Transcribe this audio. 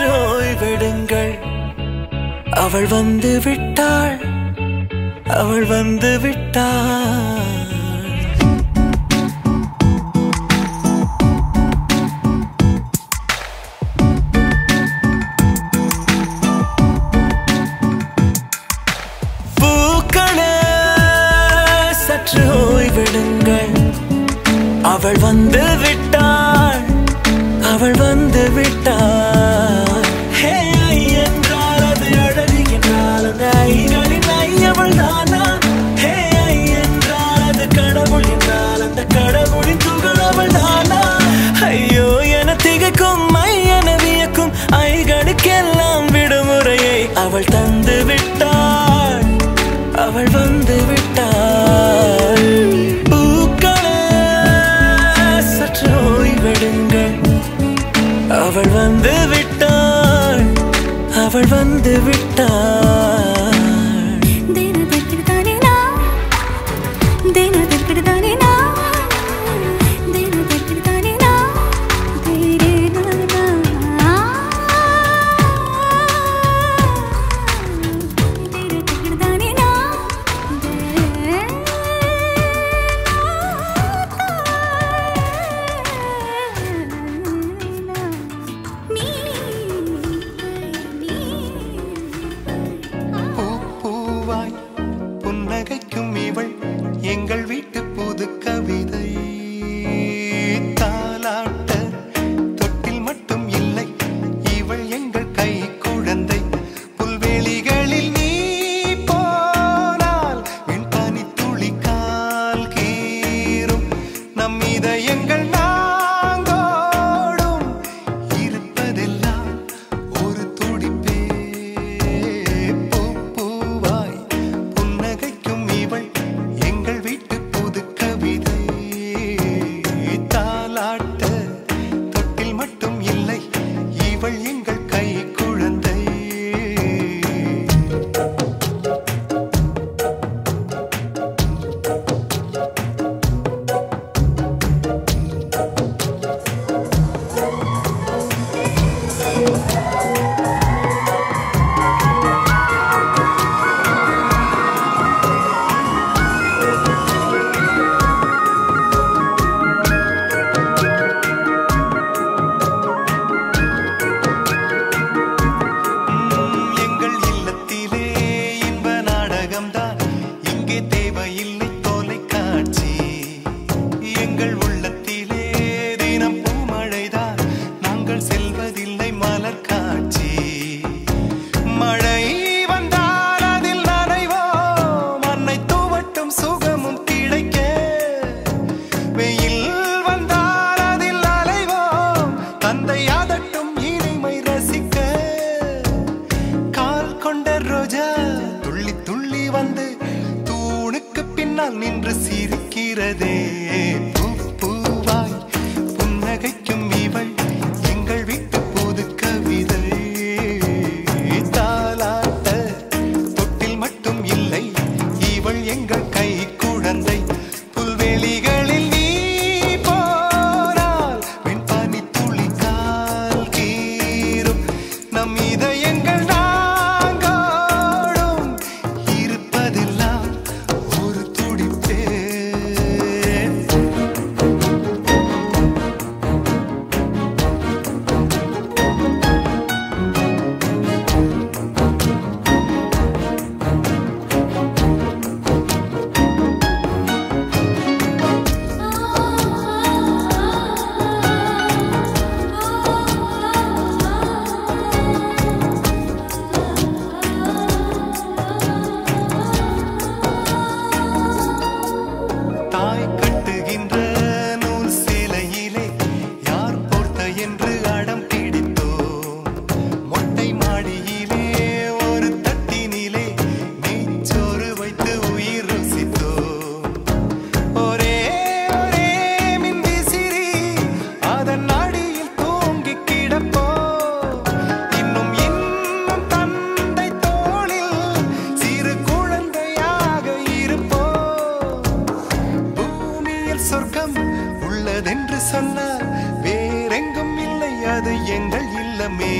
சற்று ஓய்வெடுங்கள் அவள் வந்து விட்டாள் அவள் வந்து விட்டாள் ஓய்வெடுங்கள் அவள் வந்து விட்டாள் அவள் வந்து விட்டாள் ஹே ஐ என்றால் அது அழகு என்றால் அந்த ஐகளின் ஐ அவள் தானா ஹே ஐ என்றால் அது கடவுள் என்றால் அந்த கடவுளின் துகள் அவள் தானா ஐயோ என திகைக்கும் ஐ என வியக்கும் ஐகளுக்கெல்லாம் விடுமுறையை அவள் தந்து விட்டாள் அவள் வந்து விட்டாள் பூக்களே சற்று ஓய்வெடுங்கள் அவள் வந்து விட்டாள் அவள் வந்து விட்டாள் எங்கள் வீட்டு புது கவிதை தாலாட்ட தொட்டில் மட்டும் இல்லை இவள் எங்கள் கை குழந்தை புல்வெளிகளில் நீ போனால் என் பனி துளி கால் கீரும் நம் இதயங்கள் நாங்கோடும் இருப்பதெல்லாம் ஒரு துடிப்பே பூவாய் புன்னகைக்கும் இவள் எங்கள் வீட்டு புது கவிதை தாலாட்ட தொட்டில் மட்டும் இல்லை இவள் எங்கள் கை குழந்தை தேவையில்லை தொலைக்காட்சி எங்கள் உள்ளத்திலே தினம் பூமழைதான் நாங்கள் செல்வதில்லை மலர் காட்சி மழை வந்தால் அதில் நனைவோம் மண்ணை தூவட்டும் சுகமும் கிடைக்க வெயில் வந்தால் அதில் அலைவோம் தந்தை அதட்டும் இனிமை ரசிக்க கால் கொண்ட ரோஜா துள்ளி துள்ளி வந்து பின்னால் நின்று சிரிக்கிறதே பூவாய் புன்னகைக்கும் இவள் எங்கள் வீட்டு புது கவிதை தாலாட்ட தொட்டில் மட்டும் இல்லை இவள் எங்கள் கை குழந்தை புல்வெளிகளில் நீ போனால் வெண் பனி துளி கால் கீரும் நம் இதயங்கள் நாங்கோடும் இருப்பதெல்லாம் உள்ளதென்று சொன்னால் வேறெங்கும் இல்லை அது எங்கள் இல்லமே